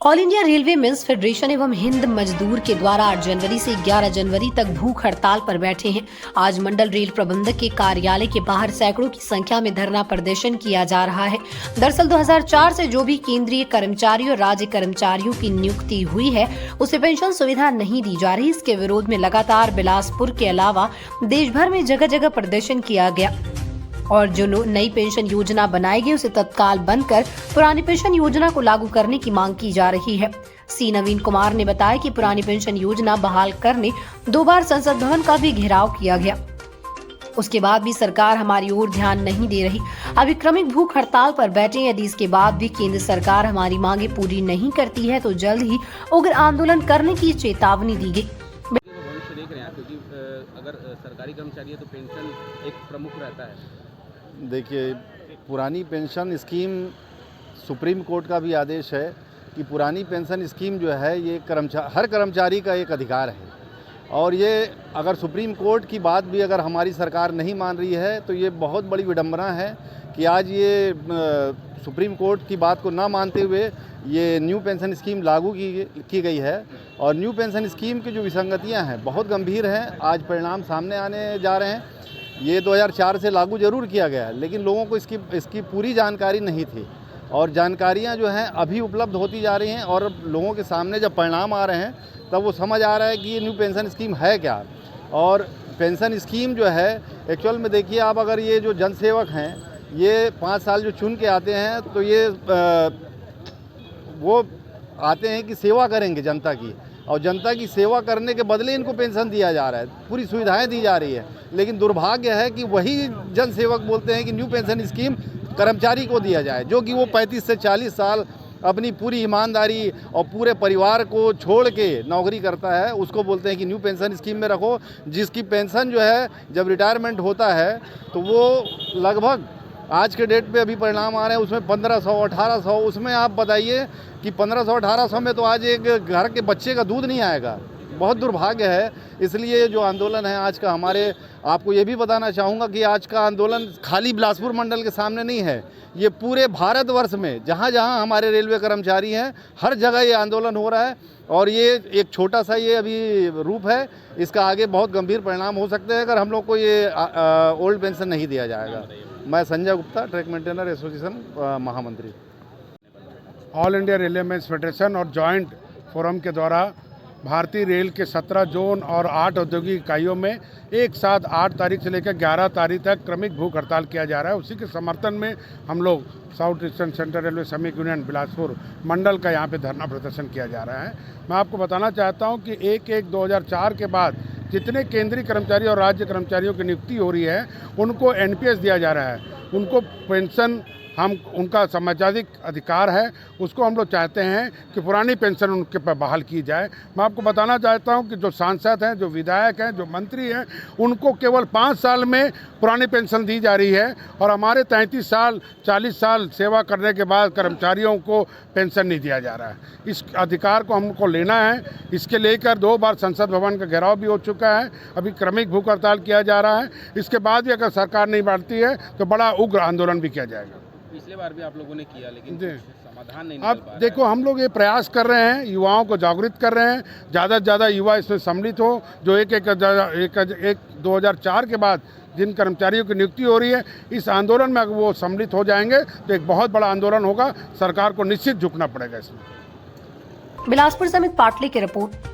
All India railway mills federation एवं हिंद मजदूर के द्वारा 8 जनवरी से 11 जनवरी तक भूख हड़ताल पर बैठे हैं। आज मंडल रेल प्रबंधक के कार्यालय के बाहर सैकड़ों की संख्या में धरना प्रदर्शन किया जा रहा है। दरअसल 2004 से जो भी केंद्रीय कर्मचारी और राज्य कर्मचारियों की नियुक्ति हुई है उसे पेंशन सुविधा नहीं दी जा रही। इसके विरोध में लगातार बिलासपुर के अलावा देश भर में जगह जगह प्रदर्शन किया गया और जो नई पेंशन योजना बनाई गई उसे तत्काल बंद कर पुरानी पेंशन योजना को लागू करने की मांग की जा रही है। सी नवीन कुमार ने बताया कि पुरानी पेंशन योजना बहाल करने 2 बार संसद भवन का भी घेराव किया गया, उसके बाद भी सरकार हमारी ओर ध्यान नहीं दे रही। अभी क्रमिक भूख हड़ताल पर बैठे। यदि इसके बाद भी केंद्र सरकार हमारी मांगे पूरी नहीं करती है तो जल्द ही उग्र आंदोलन करने की चेतावनी दी गई। भविष्य देख रहे हैं क्योंकि अगर सरकारी कर्मचारी है तो पेंशन एक प्रमुख रहता है। देखिए, पुरानी पेंशन स्कीम सुप्रीम कोर्ट का भी आदेश है कि पुरानी पेंशन स्कीम जो है ये हर कर्मचारी का एक अधिकार है और ये अगर सुप्रीम कोर्ट की बात भी अगर हमारी सरकार नहीं मान रही है तो ये बहुत बड़ी विडंबना है कि आज ये सुप्रीम कोर्ट की बात को ना मानते हुए ये न्यू पेंशन स्कीम लागू की गई है और न्यू पेंशन स्कीम की जो विसंगतियां हैं बहुत गंभीर हैं। आज परिणाम सामने आने जा रहे हैं। ये 2004 से लागू जरूर किया गया है लेकिन लोगों को इसकी पूरी जानकारी नहीं थी और जानकारियां जो हैं अभी उपलब्ध होती जा रही हैं और लोगों के सामने जब परिणाम आ रहे हैं तब वो समझ आ रहा है कि ये न्यू पेंशन स्कीम है क्या। और पेंशन स्कीम जो है एक्चुअल में देखिए आप, अगर ये जो जनसेवक हैं ये 5 साल जो चुन के आते हैं तो ये वो आते हैं कि सेवा करेंगे जनता की और जनता की सेवा करने के बदले इनको पेंशन दिया जा रहा है, पूरी सुविधाएं दी जा रही है। लेकिन दुर्भाग्य है कि वही जनसेवक बोलते हैं कि न्यू पेंशन स्कीम कर्मचारी को दिया जाए जो कि वो 35 से 40 साल अपनी पूरी ईमानदारी और पूरे परिवार को छोड़ के नौकरी करता है, उसको बोलते हैं कि न्यू पेंशन स्कीम में रखो। जिसकी पेंशन जो है जब रिटायरमेंट होता है तो वो लगभग आज के डेट पे अभी परिणाम आ रहे हैं उसमें 1500 1800, उसमें आप बताइए कि 1500 1800 में तो आज एक घर के बच्चे का दूध नहीं आएगा। बहुत दुर्भाग्य है। इसलिए जो आंदोलन है आज का हमारे, आपको ये भी बताना चाहूँगा कि आज का आंदोलन खाली बिलासपुर मंडल के सामने नहीं है, ये पूरे भारतवर्ष में जहाँ जहाँ हमारे रेलवे कर्मचारी हैं हर जगह ये आंदोलन हो रहा है और ये एक छोटा सा ये अभी रूप है। इसका आगे बहुत गंभीर परिणाम हो सकते हैं अगर हम लोग को ये ओल्ड पेंशन नहीं दिया जाएगा। मैं Sanjay Gupta, track maintainer association महामंत्री। All India railway mills federation और जॉइंट फोरम के द्वारा भारतीय रेल के 17 जोन और 8 औद्योगिक इकाइयों में एक साथ 8 तारीख से लेकर 11 तारीख तक क्रमिक भूख हड़ताल किया जा रहा है। उसी के समर्थन में हम लोग साउथ ईस्टर्न सेंट्रल रेलवे श्रमिक यूनियन बिलासपुर मंडल का यहाँ पे धरना प्रदर्शन किया जा रहा है। मैं आपको बताना चाहता हूँ कि 1/1/2004 के बाद जितने केंद्रीय कर्मचारी और राज्य कर्मचारियों की नियुक्ति हो रही है उनको एनपीएस दिया जा रहा है, उनको पेंशन उनका संवैधानिक अधिकार है, उसको हम लोग चाहते हैं कि पुरानी पेंशन उनके पर बहाल की जाए। मैं आपको बताना चाहता हूं कि जो सांसद हैं, जो विधायक हैं, जो मंत्री हैं, उनको केवल 5 साल में पुरानी पेंशन दी जा रही है और हमारे 33 साल 40 साल सेवा करने के बाद कर्मचारियों को पेंशन नहीं दिया जा रहा है। इस अधिकार को हमको लेना है। इसके लेकर 2 बार संसद भवन का घेराव भी हो चुका है। अभी क्रमिक भूख हड़ताल किया जा रहा है। इसके बाद भी अगर सरकार नहीं बढ़ती है तो बड़ा उग्र आंदोलन भी किया जाएगा। पिछले बार भी आप लोगों ने किया लेकिन समाधान नहीं। अब देखो, हम लोग ये प्रयास कर रहे हैं, युवाओं को जागृत कर रहे हैं, ज़्यादा से ज़्यादा युवा इसमें सम्मिलित हो। जो एक 2004 के बाद जिन कर्मचारियों की नियुक्ति हो रही है, इस आंदोलन में अगर वो सम्मिलित हो जाएंगे तो एक बहुत बड़ा आंदोलन होगा। सरकार को निश्चित झुकना पड़ेगा इसमें। बिलासपुर समेत पाटली की रिपोर्ट।